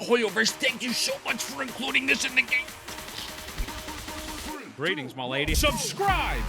Hoyoverse, thank you so much for including this in the game. Greetings, my lady. Subscribe!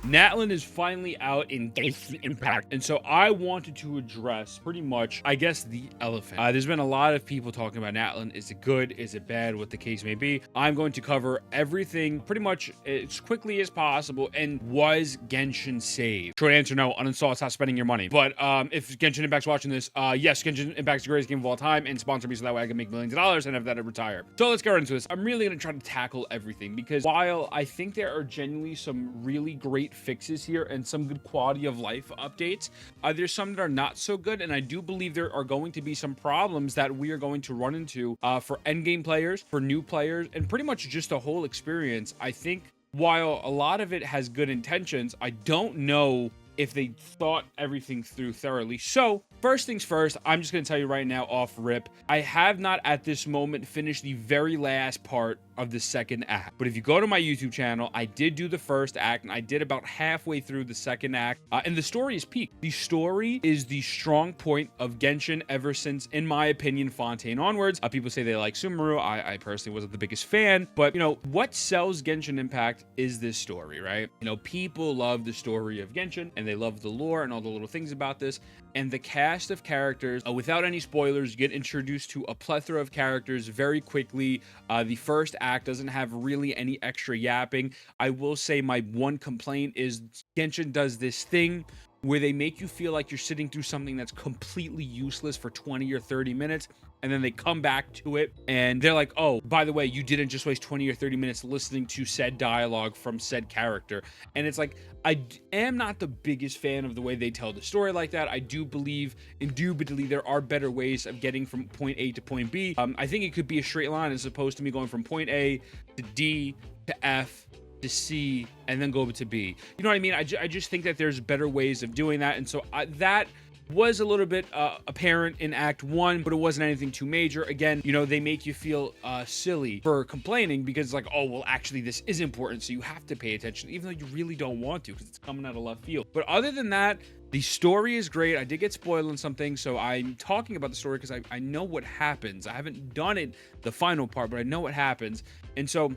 Natlan is finally out in Genshin Impact, and so I wanted to address pretty much, I guess, the elephant. There's been a lot of people talking about Natlan. Is it good? Is it bad? What the case may be. I'm going to cover everything pretty much as quickly as possible. And was Genshin saved? Short answer, no. Uninstall, stop spending your money. But if Genshin Impact's watching this, yes, Genshin Impact's the greatest game of all time, and sponsor me so that way I can make millions of dollars and have that retire. So let's get right into this. I'm really going to try to tackle everything, because while I think there are genuinely some really great fixes here and some good quality of life updates, there's some that are not so good, and I do believe there are going to be some problems that we are going to run into for endgame players, for new players, and pretty much just the whole experience. I think while a lot of it has good intentions, I don't know if they thought everything through thoroughly. So first things first, I'm just going to tell you right now off rip, I have not at this moment finished the very last part of the second act. But if you go to my YouTube channel, I did do the first act, and I did about halfway through the second act, and the story is peak. The story is the strong point of Genshin ever since, in my opinion, Fontaine onwards. People say they like Sumeru. I personally wasn't the biggest fan, but you know, what sells Genshin Impact is this story, right? You know, people love the story of Genshin, and they love the lore and all the little things about this. And the cast of characters, without any spoilers, you get introduced to a plethora of characters very quickly. The first act doesn't have really any extra yapping. I will say my one complaint is Genshin does this thing where they make you feel like you're sitting through something that's completely useless for 20 or 30 minutes, and then they come back to it and they're like, oh, by the way, you didn't just waste 20 or 30 minutes listening to said dialogue from said character. And it's like, I am not the biggest fan of the way they tell the story like that. I do believe, indubitably, there are better ways of getting from point A to point B. I think it could be a straight line as opposed to me going from point A to D to F to C and then go over to B. You know what I mean? I just think that there's better ways of doing that. And so that was a little bit apparent in Act 1, but it wasn't anything too major. Again, you know, they make you feel silly for complaining because it's like, oh, well, actually, this is important, so you have to pay attention, even though you really don't want to because it's coming out of left field. But other than that, the story is great. I did get spoiled on something, so I'm talking about the story because I know what happens. I haven't done it, the final part, but I know what happens. And so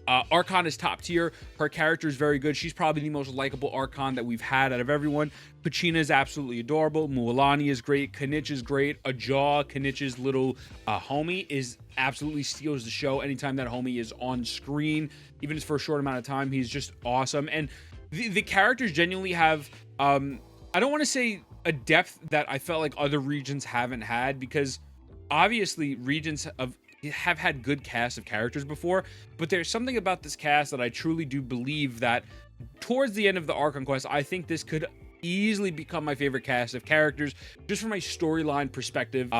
Archon is top tier. Her character is very good. She's probably the most likable Archon that we've had out of everyone. Pachina is absolutely adorable. Mualani is great. Kanich is great. Ajaw, Kanich's little homie, is absolutely steals the show anytime that homie is on screen. Even for a short amount of time, he's just awesome. And the characters genuinely have, I don't want to say a depth that I felt like other regions haven't had, because obviously regions have had good casts of characters before, but there's something about this cast that I truly do believe that towards the end of the Archon quest, I think this could easily become my favorite cast of characters, just from a storyline perspective,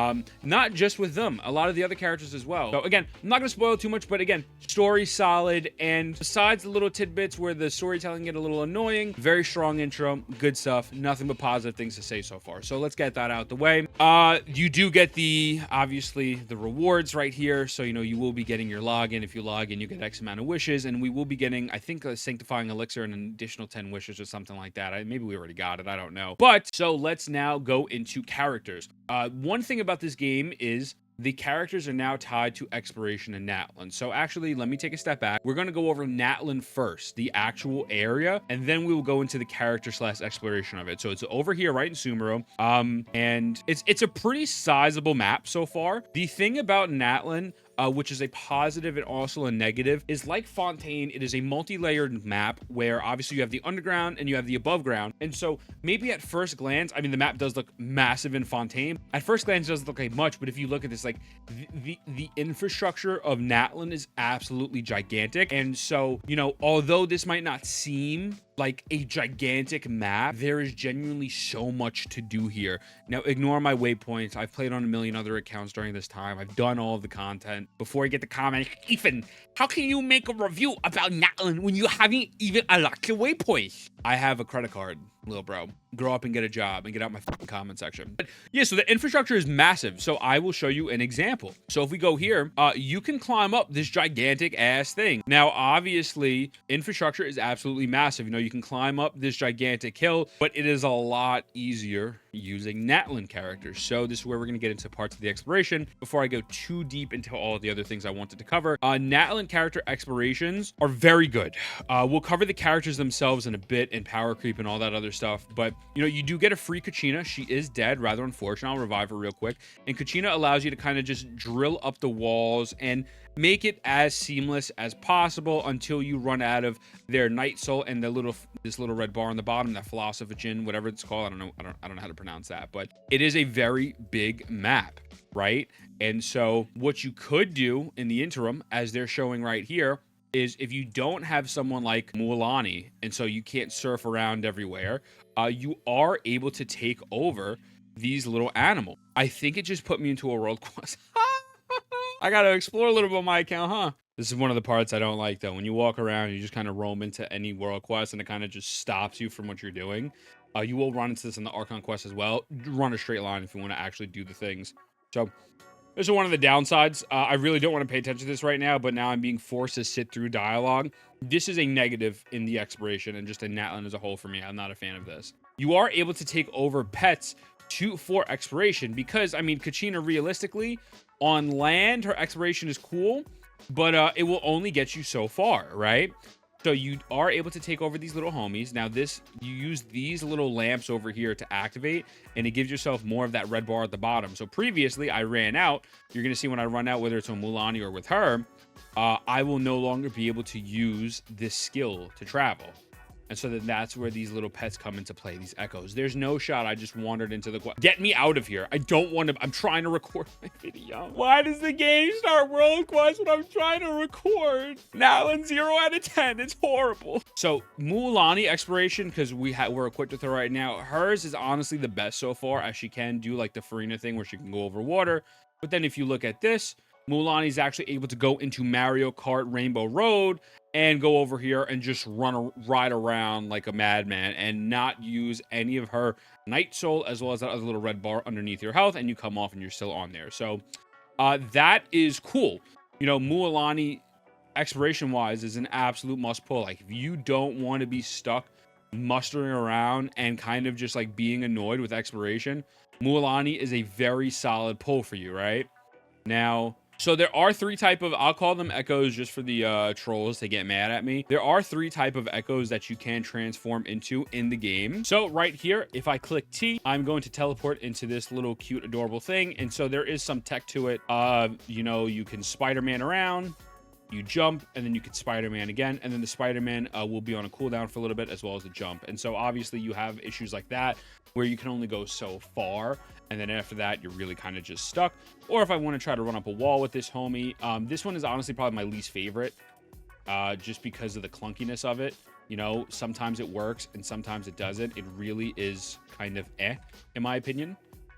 not just with them, a lot of the other characters as well. So again, I'm not going to spoil too much, but again, story solid, and besides the little tidbits where the storytelling get a little annoying, very strong intro, good stuff, nothing but positive things to say so far. So let's get that out the way. You do get obviously the rewards right here, so you know you will be getting your login. If you log in, you get X amount of wishes, and we will be getting, I think, a sanctifying elixir and an additional 10 wishes or something like that. Maybe we already got it, I don't know. But so let's now go into characters. One thing about this game is the characters are now tied to exploration and Natlan. So actually, let me take a step back. We're going to go over Natlan first, the actual area, and then we will go into the character / exploration of it. So it's over here, right in Sumeru. And it's a pretty sizable map so far. The thing about Natlan, which is a positive and also a negative, is like Fontaine, it is a multi-layered map where obviously you have the underground and you have the above ground. And so maybe at first glance, I mean, the map does look massive in Fontaine. At first glance, it doesn't look like much, but if you look at this, like the infrastructure of Natlan is absolutely gigantic. And so, you know, although this might not seem like a gigantic map, there is genuinely so much to do here. Now, ignore my waypoints. I've played on a million other accounts during this time. I've done all of the content. Before I get the comment, Ethan, how can you make a review about Natlan when you haven't even unlocked your waypoints? I have a credit card, little bro. Grow up and get a job and get out my fucking comment section. But yeah, so the infrastructure is massive. So I will show you an example. So if we go here, you can climb up this gigantic ass thing. Now, obviously, infrastructure is absolutely massive. You know, you can climb up this gigantic hill, but it is a lot easier. using Natlan characters. So this is where we're going to get into parts of the exploration before I go too deep into all the other things I wanted to cover. Natlan character explorations are very good. We'll cover the characters themselves in a bit and power creep and all that other stuff. But, you know, you do get a free Kachina. She is dead, rather unfortunate. I'll revive her real quick. And Kachina allows you to kind of just drill up the walls and make it as seamless as possible until you run out of their Night Soul and this little red bar on the bottom, that Philosophin, whatever it's called. I don't know how to pronounce that, but it is a very big map, right? And so what you could do in the interim, as they're showing right here, is if you don't have someone like Mualani, and so you can't surf around everywhere, you are able to take over these little animals. I think it just put me into a world quest. I gotta explore a little bit on my account, huh? This is one of the parts I don't like, though. When you walk around, you just kind of roam into any world quest, and it kind of just stops you from what you're doing. You will run into this in the Archon quest as well. Run a straight line if you want to actually do the things. So, this is one of the downsides. I really don't want to pay attention to this right now, but now I'm being forced to sit through dialogue. This is a negative in the exploration and just in Natlan as a whole for me. I'm not a fan of this. You are able to take over pets for exploration because, I mean, Kachina realistically, on land, her exploration is cool, but it will only get you so far, right? So you are able to take over these little homies. Now you use these little lamps over here to activate, and it gives yourself more of that red bar at the bottom. So previously I ran out. You're going to see when I run out, whether it's on Mualani or with her, I will no longer be able to use this skill to travel. And so then that's where these little pets come into play, these echoes. There's no shot. I just wandered into the quest. Get me out of here. I don't want to. I'm trying to record my video. Why does the game start world quest when I'm trying to record? Natlan 0 out of 10. It's horrible. So Mualani exploration, because we're equipped with her right now. Hers is honestly the best so far, as she can do like the Farina thing where she can go over water. But then if you look at this, Mualani is actually able to go into Mario Kart Rainbow Road and go over here and just ride around like a madman and not use any of her Night Soul, as well as that other little red bar underneath your health, and you come off and you're still on there. So that is cool. You know, Mualani exploration wise is an absolute must pull. Like, if you don't want to be stuck mustering around and kind of just like being annoyed with exploration, Mualani is a very solid pull for you, right? Now, so there are three type of, I'll call them echoes just for the trolls to get mad at me. There are three type of echoes that you can transform into in the game. So right here, if I click T, I'm going to teleport into this little cute, adorable thing. And so there is some tech to it. You know, you can Spider-Man around, you jump, and then you can Spider-Man again. And then the Spider-Man will be on a cooldown for a little bit, as well as the jump. And so obviously you have issues like that where you can only go so far. And then after that, you're really kind of just stuck. Or if I want to try to run up a wall with this homie, this one is honestly probably my least favorite, just because of the clunkiness of it. You know, sometimes it works and sometimes it doesn't. It really is kind of in my opinion.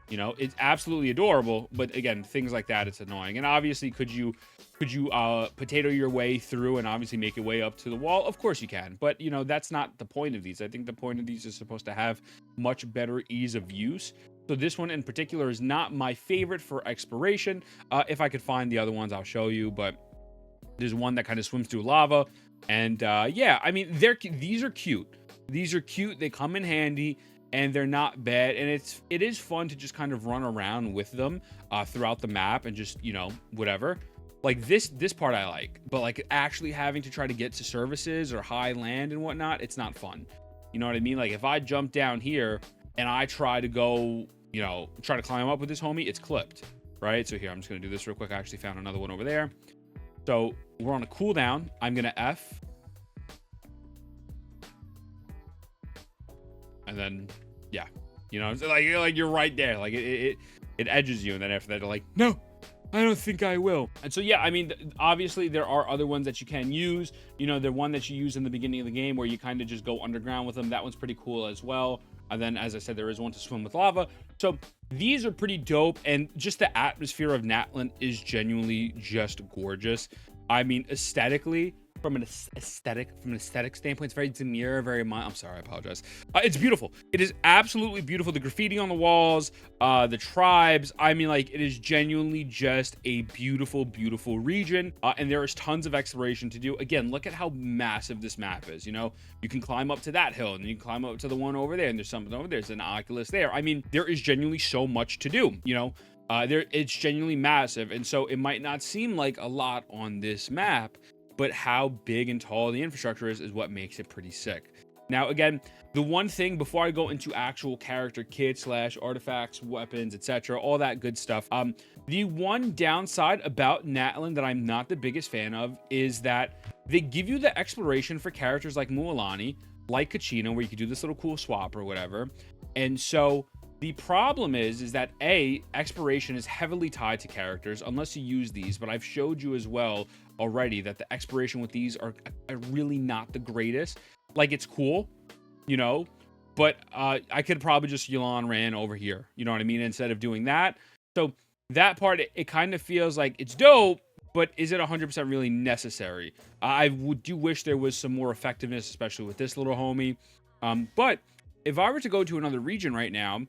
You know, it's absolutely adorable, but again, things like that, it's annoying. And obviously, could you potato your way through and obviously make your way up to the wall? Of course you can, but you know, that's not the point of these. I think the point of these is supposed to have much better ease of use. So this one in particular is not my favorite for exploration. If I could find the other ones, I'll show you, but there's one that kind of swims through lava. And yeah, I mean, these are cute. These are cute. They come in handy. And they're not bad, and it is fun to just kind of run around with them throughout the map and just, you know, whatever. Like this part I like, but like actually having to try to get to services or high land and whatnot, it's not fun. You know what I mean? Like if I jump down here and I try to go, you know, try to climb up with this homie, it's clipped, right? So here, I'm just gonna do this real quick. I actually found another one over there. So we're on a cooldown. I'm gonna F. And then, yeah, you know, it's like you're right there. Like it edges you. And then after that, they're like, no, I don't think I will. And so, yeah, I mean, obviously there are other ones that you can use. You know, the one that you use in the beginning of the game where you kind of just go underground with them. That one's pretty cool as well. And then, as I said, there is one to swim with lava. So these are pretty dope. And just the atmosphere of Natlan is genuinely just gorgeous. I mean, aesthetically, from an aesthetic standpoint. It's very demure, very I'm sorry, I apologize. It's beautiful. It is absolutely beautiful. The graffiti on the walls, the tribes. I mean, like, it is genuinely just a beautiful, beautiful region. And there is tons of exploration to do. Again, look at how massive this map is. You know, you can climb up to that hill, and you can climb up to the one over there, and there's something over there. There's an Oculus there. I mean, there is genuinely so much to do. You know, it's genuinely massive, and so it might not seem like a lot on this map, but how big and tall the infrastructure is what makes it pretty sick. Now, again, the one thing before I go into actual character kits / artifacts, weapons, etc., all that good stuff, the one downside about Natlan that I'm not the biggest fan of is that they give you the exploration for characters like Mualani, like Kachina, where you could do this little cool swap or whatever, and so the problem is that exploration is heavily tied to characters unless you use these, but I've showed you as well already that the exploration with these are really not the greatest. Like, it's cool, you know, but I could probably just Yelan ran over here, you know what I mean, instead of doing that. So that part, it kind of feels like it's dope, but is it 100% really necessary? I do wish there was some more effectiveness, especially with this little homie. But if I were to go to another region right now,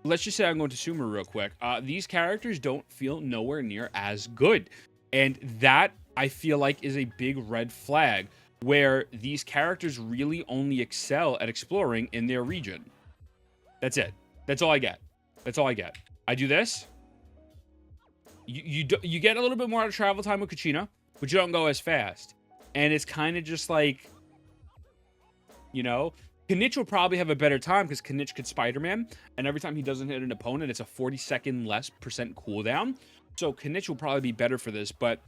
let's just say I'm going to Sumer real quick. These characters don't feel nowhere near as good. And that, I feel like, is a big red flag, where these characters really only excel at exploring in their region. That's it. That's all I get. That's all I get. I do this. You get a little bit more out of travel time with Kachina, but you don't go as fast. And it's kind of just like, you know, Kanich will probably have a better time because Kanich could Spider-Man, and every time he doesn't hit an opponent, it's a 40% less cooldown. So Kanich will probably be better for this, but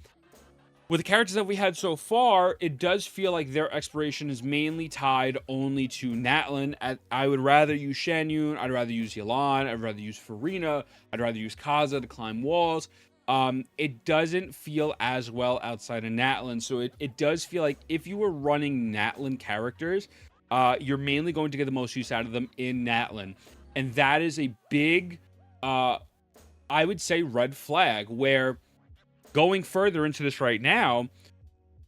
with the characters that we had so far, it does feel like their exploration is mainly tied only to Natlan. I would rather use Shanyun, I'd rather use Yelan, I'd rather use Farina, I'd rather use Kaza to climb walls. It doesn't feel as well outside of Natlan, so it does feel like if you were running Natlan characters, you're mainly going to get the most use out of them in Natlan. And that is a big, I would say, red flag, where going further into this right now,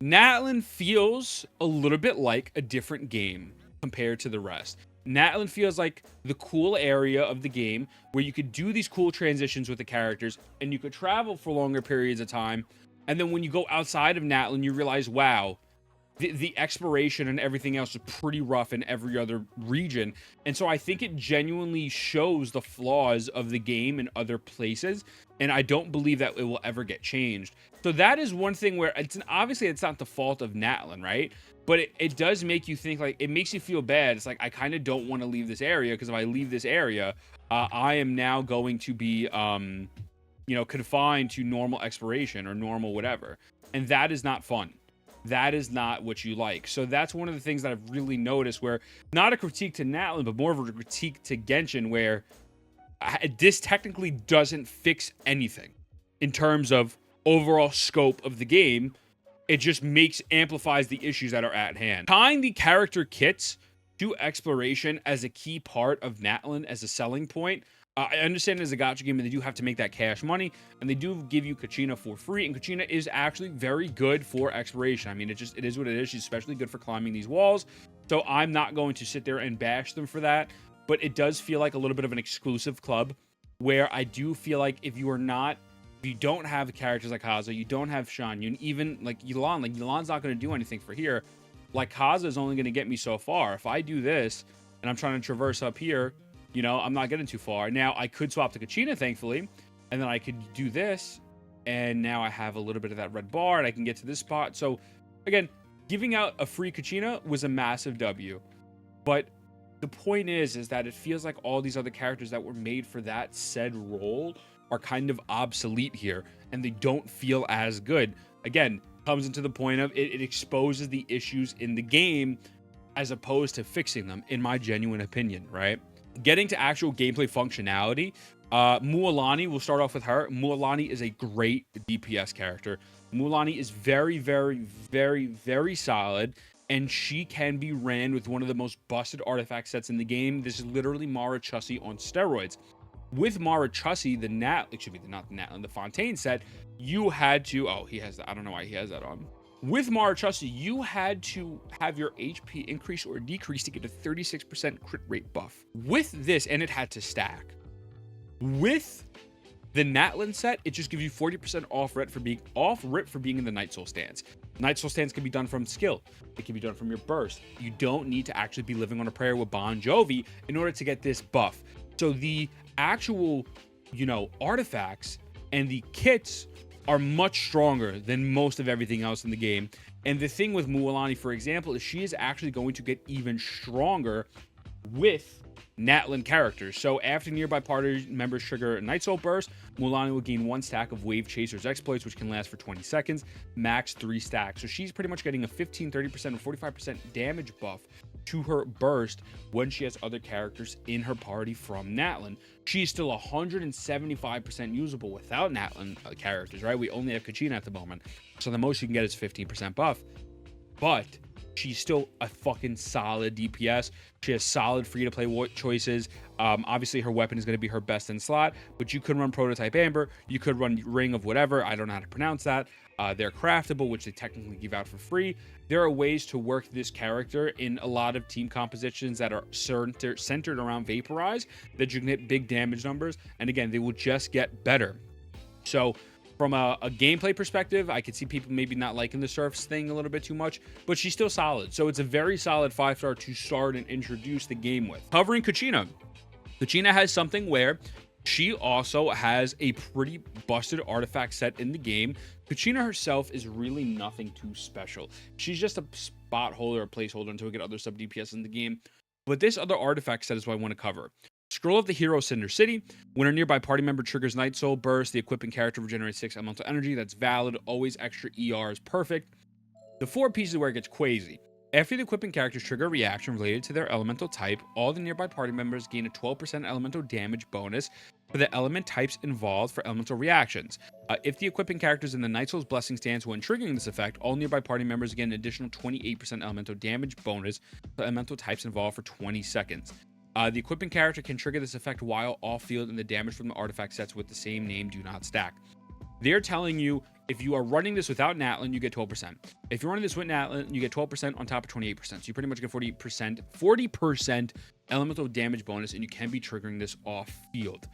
Natlan feels a little bit like a different game compared to the rest. Natlan feels like the cool area of the game where you could do these cool transitions with the characters and you could travel for longer periods of time. And then when you go outside of Natlan, you realize, wow, the exploration and everything else is pretty rough in every other region. And so I think it genuinely shows the flaws of the game in other places. And I don't believe that it will ever get changed. So that is one thing where obviously it's not the fault of Natlan, right? But it does make you think, like, it makes you feel bad. It's like, I kind of don't want to leave this area, because if I leave this area, I am now going to be, you know, confined to normal exploration or normal whatever. And that is not fun. That is not what you like. So that's one of the things that I've really noticed, where not a critique to Natlan, but more of a critique to Genshin, where this technically doesn't fix anything in terms of overall scope of the game. It just amplifies the issues that are at hand. Tying the character kits to exploration as a key part of Natlan as a selling point. I understand as a gacha game, and they do have to make that cash money, and they do give you Kachina for free, and Kachina is actually very good for exploration. I mean, it is what it is. She's especially good for climbing these walls, so I'm not going to sit there and bash them for that, but it does feel like a little bit of an exclusive club, where I do feel like if you don't have characters like Kaza, you don't have Shanyun, even like Yelan's not going to do anything for here. Like, Kaza is only going to get me so far. If I do this, and I'm trying to traverse up here, you know, I'm not getting too far. Now, I could swap to Kachina, thankfully, and then I could do this, and now I have a little bit of that red bar, and I can get to this spot. So, again, giving out a free Kachina was a massive W. But the point is that it feels like all these other characters that were made for that said role are kind of obsolete here, and they don't feel as good. Again, comes into the point of it exposes the issues in the game as opposed to fixing them, in my genuine opinion, right? Getting to actual gameplay functionality, Mualani, we'll start off with her. Mualani is a great DPS character. Mualani is very, very, very, very solid, and she can be ran with one of the most busted artifact sets in the game. This is literally Mara Chussie on steroids. With Mara Chussie, the Fontaine set, you had to, he has that, I don't know why he has that on. With Marichusta, you had to have your HP increase or decrease to get a 36% crit rate buff. With this, and it had to stack. With the Natlan set, it just gives you 40% off rip for being in the Night Soul stance. Night Soul stance can be done from skill. It can be done from your burst. You don't need to actually be living on a prayer with Bon Jovi in order to get this buff. So the actual, artifacts and the kits are much stronger than most of everything else in the game. And the thing with Mualani, for example, is she is actually going to get even stronger with Natlan characters. So after nearby party members trigger a Night Soul burst, Mualani will gain 1 stack of Wave Chaser's exploits, which can last for 20 seconds, max 3 stacks. So she's pretty much getting a 15, 30%, and 45% damage buff to her burst when she has other characters in her party from Natlan. She's still 175% usable without Natlan characters, right? We only have Kachina at the moment. So the most you can get is 15% buff. But she's still a fucking solid DPS. She has solid free-to-play choices. Obviously, her weapon is going to be her best in slot, but you could run Prototype Amber. You could run Ring of whatever. I don't know how to pronounce that. They're craftable, which they technically give out for free. There are ways to work this character in a lot of team compositions that are centered around Vaporize that you can hit big damage numbers. And again, they will just get better. So from a gameplay perspective, I could see people maybe not liking the Surfs thing a little bit too much, but she's still solid. So it's a very solid 5-star to start and introduce the game with. Covering Kachina. Kachina has something where she also has a pretty busted artifact set in the game. Kachina herself is really nothing too special. She's just a spot holder, a placeholder until we get other sub DPS in the game. But this other artifact set is what I want to cover. Scroll of the Hero, Cinder City. When a nearby party member triggers Night Soul burst, the equipping character regenerates 6 elemental energy. That's valid. Always extra ER is perfect. The 4 pieces where it gets crazy. After the equipping characters trigger a reaction related to their elemental type, all the nearby party members gain a 12% elemental damage bonus for the element types involved for elemental reactions. If the equipping character is in the Night Soul's Blessing stance when triggering this effect, all nearby party members get an additional 28% elemental damage bonus for elemental types involved for 20 seconds. The equipping character can trigger this effect while off field, and the damage from the artifact sets with the same name do not stack. They're telling you if you are running this without Natlan, you get 12%. If you're running this with Natlan, you get 12% on top of 28%. So you pretty much get 40% elemental damage bonus, and you can be triggering this off field.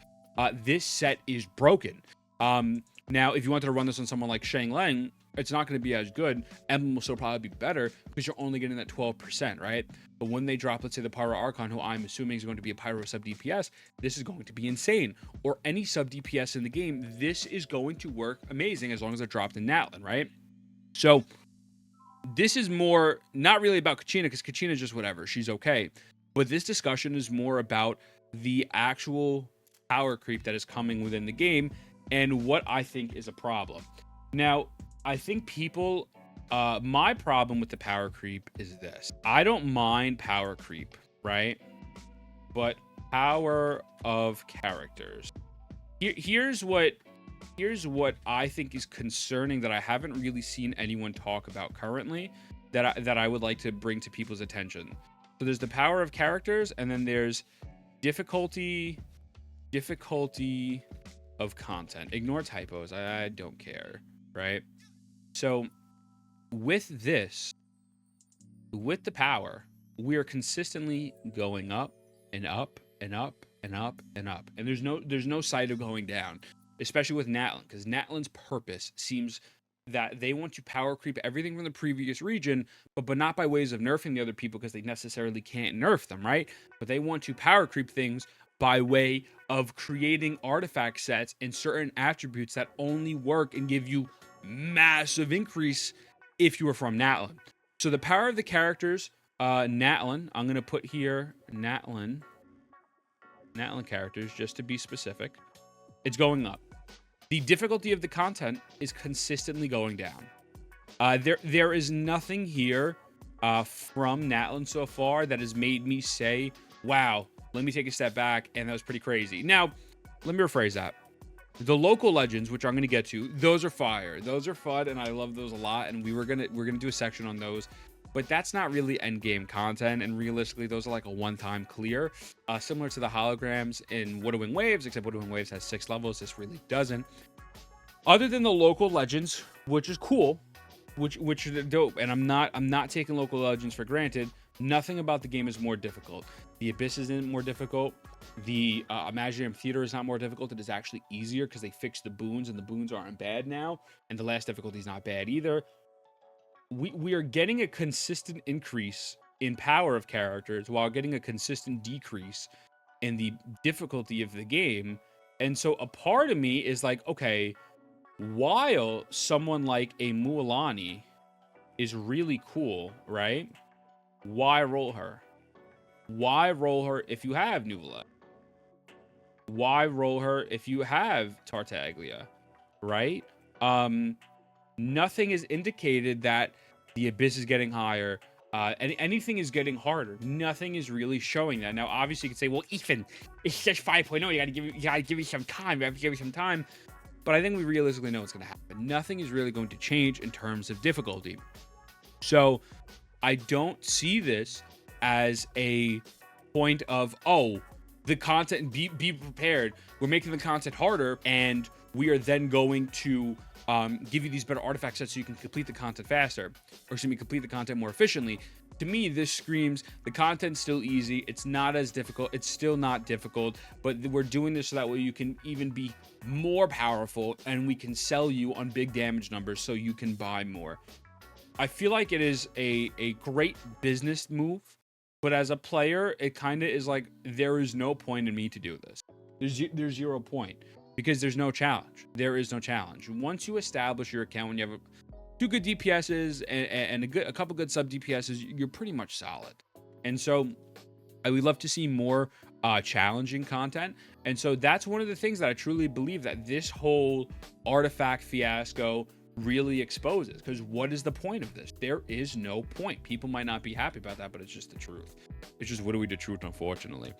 This set is broken. Now, if you wanted to run this on someone like Shang Leng, it's not going to be as good. Emblem will still probably be better because you're only getting that 12%, right? But when they drop, let's say, the Pyro Archon, who I'm assuming is going to be a Pyro sub DPS, this is going to be insane. Or any sub DPS in the game, this is going to work amazing as long as they're dropped in Natlan, right? So this is more not really about Kachina, because Kachina is just whatever. She's okay. But this discussion is more about the actual power creep that is coming within the game and what I think is a problem. Now, I think people, my problem with the power creep is this. I don't mind power creep, right? But power of characters. Here's what I think is concerning that I haven't really seen anyone talk about currently that I would like to bring to people's attention. So there's the power of characters, and then there's difficulty of content. Ignore typos. I don't care, right? So with this, with the power, we are consistently going up and up and up and up and up. And there's no sight of going down, especially with Natlan, because Natlan's purpose seems that they want to power creep everything from the previous region, but not by ways of nerfing the other people, because they necessarily can't nerf them, right? But they want to power creep things by way of creating artifact sets and certain attributes that only work and give you massive increase if you are from Natlan. So the power of the characters, Natlan, I'm going to put here Natlan characters just to be specific. It's going up. The difficulty of the content is consistently going down. There is nothing here from Natlan so far that has made me say, wow, let me take a step back, and that was pretty crazy. Now, let me rephrase that. The local legends, which I'm going to get to, those are fire. Those are fun, and I love those a lot, and we're gonna do a section on those. But that's not really end game content, and realistically, those are like a one-time clear, similar to the holograms in Widowing Waves, except Widowing Waves has 6 levels. This really doesn't. Other than the local legends, which is cool, which are dope. And I'm not taking local legends for granted. Nothing about the game is more difficult. The Abyss isn't more difficult. The Imaginarium Theater is not more difficult. It is actually easier because they fixed the boons, and the boons aren't bad now. And the last difficulty is not bad either. We are getting a consistent increase in power of characters while getting a consistent decrease in the difficulty of the game. And so a part of me is like, okay, while someone like a Mualani is really cool, right? Why roll her? Why roll her if you have Nuvola? Why roll her if you have Tartaglia, right? Nothing is indicated that the Abyss is getting higher. And anything is getting harder. Nothing is really showing that. Now, obviously, you could say, well, Ethan, it's just 5.0. You gotta give me some time. You have to give me some time. But I think we realistically know what's going to happen. Nothing is really going to change in terms of difficulty. So I don't see this as a point of, oh, the content, be prepared. We're making the content harder, and we are then going to give you these better artifact sets so you can complete the content faster, or excuse me, complete the content more efficiently. To me, this screams the content's still easy. It's not as difficult. It's still not difficult, but we're doing this so that way you can even be more powerful, and we can sell you on big damage numbers so you can buy more. I feel like it is a great business move, but as a player, it kind of is like, there is no point in me to do this. There's 0 point. Because there's no challenge. There is no challenge. Once you establish your account, when you have two good DPSs and a couple good sub DPSs, you're pretty much solid. And so I would love to see more challenging content. And so that's one of the things that I truly believe that this whole artifact fiasco really exposes. Because what is the point of this? There is no point. People might not be happy about that, but it's just the truth. It's just what do we the truth, unfortunately.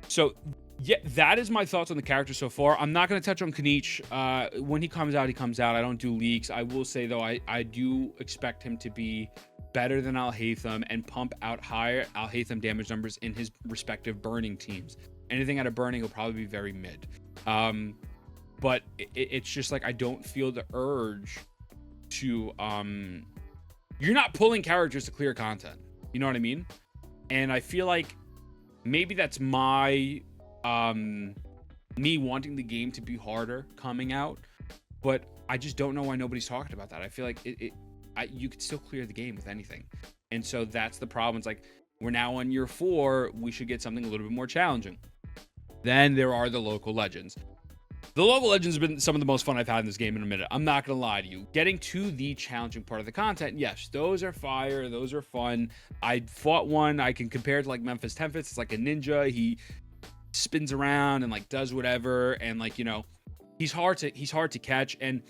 So yeah, that is my thoughts on the character so far. I'm not going to touch on Kniech. When he comes out, he comes out. I don't do leaks. I will say, though, I do expect him to be better than Alhaitham and pump out higher Alhaitham damage numbers in his respective burning teams. Anything out of burning will probably be very mid. But it's just like I don't feel the urge to... You're not pulling characters to clear content. You know what I mean? And I feel like maybe that's my... me wanting the game to be harder coming out, but I just don't know why nobody's talking about that. I feel like you could still clear the game with anything, and so that's the problem. It's like we're now on year 4. We should get something a little bit more challenging. Then there are the local legends. The local legends have been some of the most fun I've had in this game in a minute. I'm not gonna lie to you. Getting to the challenging part of the content, yes, those are fire. Those are fun. I fought one. I can compare it to like Memphis Tempest. It's like a ninja. He spins around and like does whatever, and like, you know, he's hard to catch, and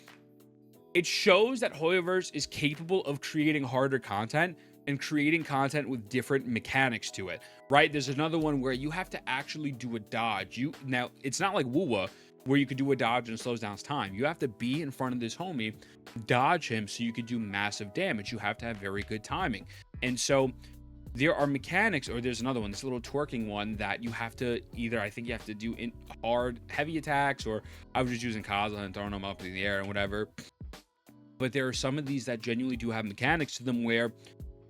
it shows that Hoyoverse is capable of creating harder content and creating content with different mechanics to it, right? There's another one where you have to actually do a dodge. Now it's not like Wuwa where you could do a dodge and it slows down his time. You have to be in front of this homie, dodge him so you could do massive damage. You have to have very good timing. And so there are mechanics, or there's another one, this little twerking one that you have to either, I think you have to do in hard, heavy attacks, or I was just using Kaza and throwing them up in the air and whatever. But there are some of these that genuinely do have mechanics to them where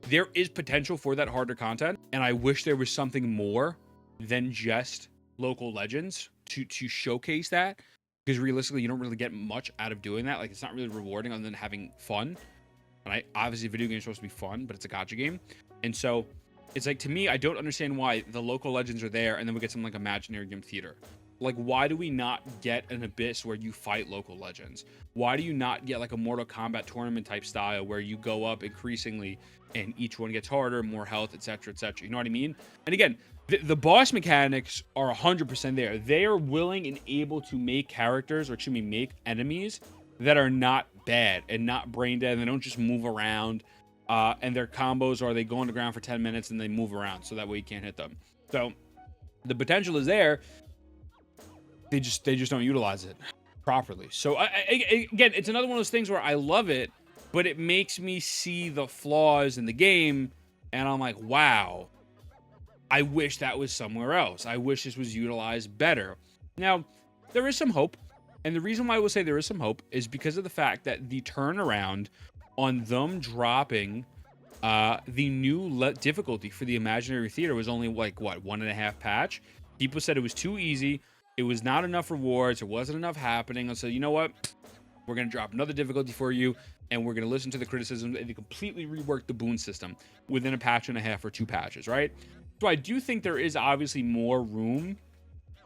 there is potential for that harder content. And I wish there was something more than just local legends to showcase that. Because realistically, you don't really get much out of doing that. Like, it's not really rewarding other than having fun. And obviously, video games are supposed to be fun, but it's a gacha game. And so it's like, to me, I don't understand why the local legends are there and then we get something like Imaginarium Theater. Like, why do we not get an Abyss where you fight local legends? Why do you not get like a Mortal Kombat tournament type style where you go up increasingly and each one gets harder, more health, etc., etc.? You know what I mean? And again, the boss mechanics are 100% there. They are willing and able to make characters, or excuse me, make enemies that are not bad and not brain dead, and they don't just move around. And their combos are they go on the ground for 10 minutes and they move around so that way you can't hit them. So the potential is there. They just don't utilize it properly. So again, it's another one of those things where I love it, but it makes me see the flaws in the game, and I'm like, wow, I wish that was somewhere else. I wish this was utilized better. Now, there is some hope, and the reason why I will say there is some hope is because of the fact that the turnaround on them dropping the new difficulty for the Imaginary Theater was only like, what, 1.5 patch? People said it was too easy. It was not enough rewards. There wasn't enough happening. And so, you know what? We're going to drop another difficulty for you, and we're going to listen to the criticisms, and they completely rework the boon system within a patch and a half or 2 patches, right? So I do think there is obviously more room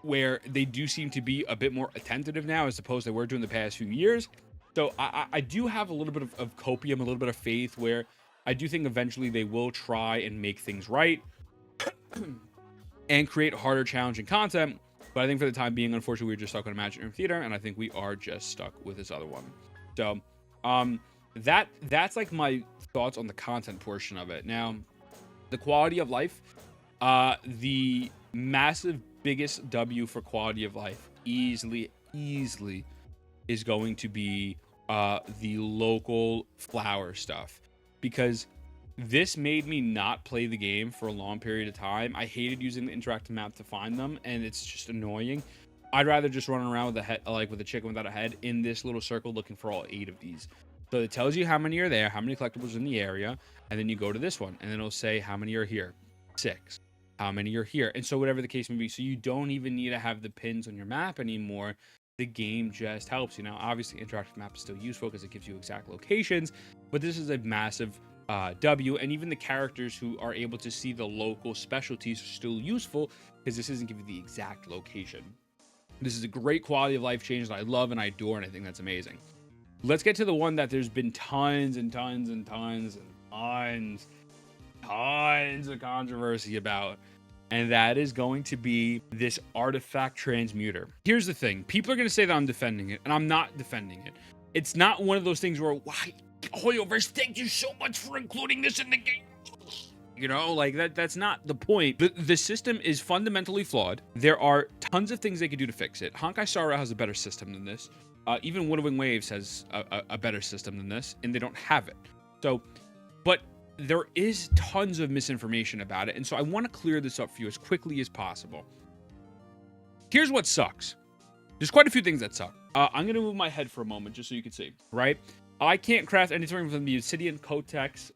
where they do seem to be a bit more attentive now as opposed to they were doing the past few years. So I do have a little bit of copium, a little bit of faith where I do think eventually they will try and make things right and create harder, challenging content. But I think for the time being, unfortunately, we're just stuck on Imaginary Theater, and I think we are just stuck with this other one. So that's like my thoughts on the content portion of it. Now, the quality of life, the massive biggest W for quality of life easily is going to be the local flower stuff, because this made me not play the game for a long period of time. I hated using the interactive map to find them, and it's just annoying. I'd rather just run around with a head, like with a chicken without a head, in this little circle looking for all 8 of these. So it tells you how many are there, how many collectibles in the area, and then you go to this one, and then it'll say how many are here. 6. How many are here? And so whatever the case may be, so you don't even need to have the pins on your map anymore. The game just helps you. Now, obviously, interactive map is still useful because it gives you exact locations, but this is a massive W, and even the characters who are able to see the local specialties are still useful because this isn't giving the exact location. This is a great quality of life change that I love and I adore, and I think that's amazing. Let's get to the one that there's been tons of controversy about, and that is going to be this artifact transmuter. Here's the thing. People are going to say that I'm defending it, and I'm not defending it. It's not one of those things where, why, Hoyoverse, thank you so much for including this in the game. You know, like that's not the point. The system is fundamentally flawed. There are tons of things they could do to fix it. Honkai Star Rail has a better system than this. Even Winnowing Waves has a better system than this, and they don't have it. So, but there is tons of misinformation about it, and so I want to clear this up for you as quickly as possible. Here's what sucks. There's quite a few things that suck. I'm going to move my head for a moment just so you can see, right? I can't craft anything from the Obsidian Codex,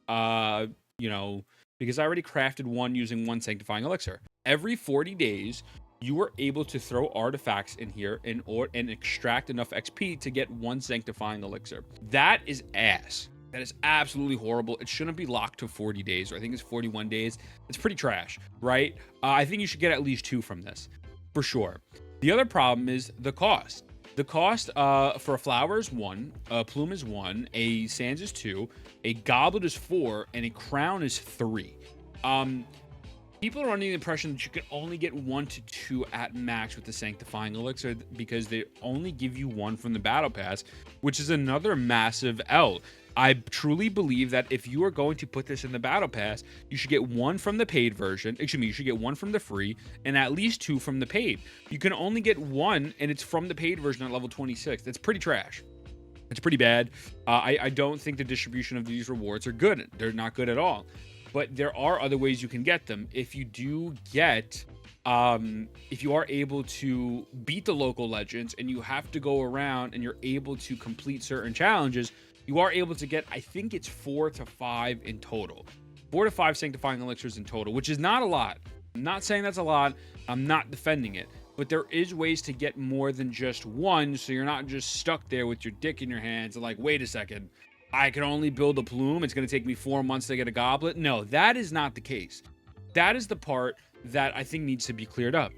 you know, because I already crafted one using 1 Sanctifying Elixir. Every 40 days, you are able to throw artifacts in here and extract enough XP to get 1 Sanctifying Elixir. That is ass. That is absolutely horrible. It shouldn't be locked to 40 days, or I think it's 41 days. It's pretty trash, right? I think you should get at least 2 from this, for sure. The other problem is the cost. The cost for a flower is 1, a plume is 1, a sands is 2, a goblet is 4, and a crown is 3. People are under the impression that you can only get 1 to 2 at max with the Sanctifying Elixir because they only give you 1 from the Battle Pass, which is another massive L. I truly believe that if you are going to put this in the Battle Pass, you should get 1 from the paid version. Excuse me, you should get 1 from the free and at least 2 from the paid. You can only get 1, and it's from the paid version at level 26. That's pretty trash. It's pretty bad. I don't think the distribution of these rewards are good. They're not good at all. But there are other ways you can get them. If you do get, if you are able to beat the local legends and you have to go around and you're able to complete certain challenges, you are able to get, I think it's 4 to 5 in total. 4 to 5 Sanctifying Elixirs in total, which is not a lot. I'm not saying that's a lot. I'm not defending it. But there is ways to get more than just 1, so you're not just stuck there with your dick in your hands and like, wait a second, I can only build a plume. It's going to take me 4 months to get a goblet. No, that is not the case. That is the part that I think needs to be cleared up.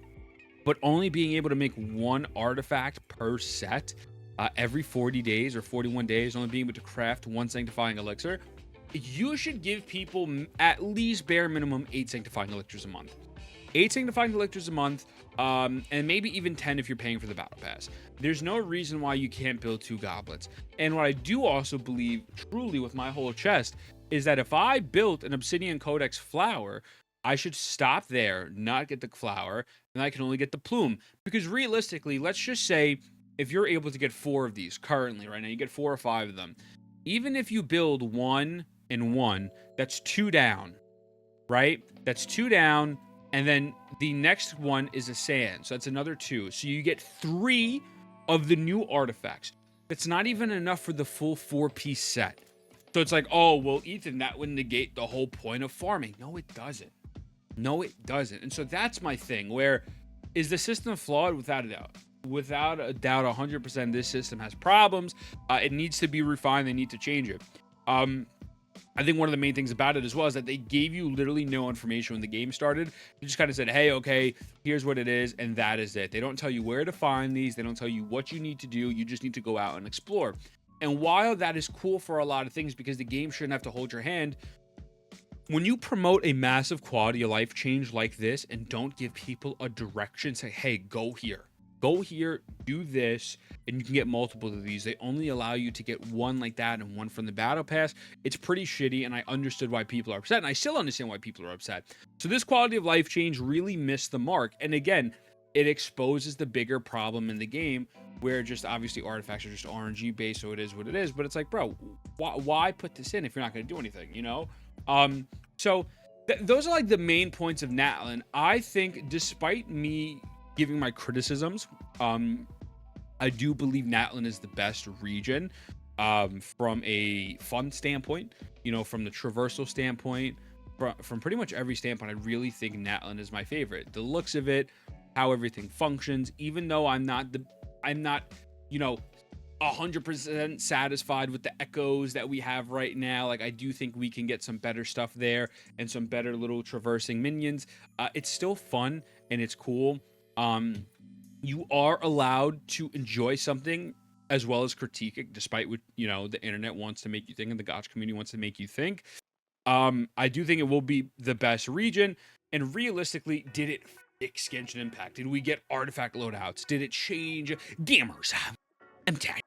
But only being able to make 1 artifact per set every 40 days or 41 days, only being able to craft 1 Sanctifying Elixir, you should give people at least bare minimum 8 Sanctifying Elixirs a month. 8 Sanctifying Elixirs a month, and maybe even 10 if you're paying for the Battle Pass. There's no reason why you can't build 2 goblets. And what I do also believe, truly with my whole chest, is that if I built an Obsidian Codex flower, I should stop there, not get the flower, and I can only get the plume. Because realistically, let's just say, if you're able to get 4 of these currently, right now, you get 4 or 5 of them. Even if you build 1 and 1, that's 2 down, right? That's 2 down, and then the next one is a sand, so that's another 2. So you get 3 of the new artifacts. That's not even enough for the full 4-piece set. So it's like, oh, well, Ethan, that would negate the whole point of farming. No, it doesn't. No, it doesn't. And so that's my thing. Where is the system flawed? Without a doubt. Without a doubt, 100%, this system has problems. It needs to be refined. They need to change it. I think one of the main things about it as well is that they gave you literally no information when the game started. They just kind of said, hey, okay, here's what it is, and that is it. They don't tell you where to find these. They don't tell you what you need to do. You just need to go out and explore. And while that is cool for a lot of things because the game shouldn't have to hold your hand, when you promote a massive quality of life change like this and don't give people a direction, say, hey, go here, do this, and you can get multiple of these. They only allow you to get one like that and one from the battle pass. It's pretty shitty, and I understood why people are upset, and I still understand why people are upset. So this quality of life change really missed the mark. And again, it exposes the bigger problem in the game, where just obviously artifacts are just RNG based, so it is what it is. But it's like, bro, why put this in if you're not going to do anything, you know? So those are like the main points of Natlan. I think, despite me giving my criticisms, I do believe Natlan is the best region from a fun standpoint, you know, from the traversal standpoint, from pretty much every standpoint. I really think Natlan is my favorite. The looks of it, how everything functions, even though I'm not, you know, 100% satisfied with the echoes that we have right now. Like, I do think we can get some better stuff there and some better little traversing minions. It's still fun and it's cool. You are allowed to enjoy something as well as critique it, despite what, you know, the internet wants to make you think and the gotcha community wants to make you think. I do think it will be the best region. And realistically, did it fix Genshin Impact? Did we get artifact loadouts? Did it change gamers? I'm tired.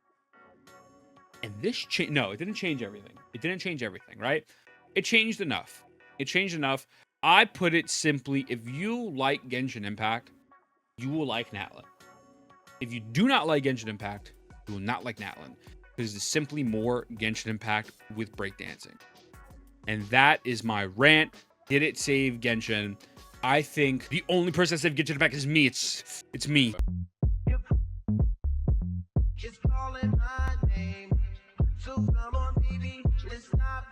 And this no, it didn't change everything. It didn't change everything, right? It changed enough. I put it simply: if you like Genshin Impact, you will like Natlan. If you do not like Genshin Impact, you will not like Natlan, because it's simply more Genshin Impact with breakdancing. And that is my rant. Did it save Genshin? I think the only person that saved Genshin Impact is me. It's me. Just calling my name. So come on, baby, let's stop.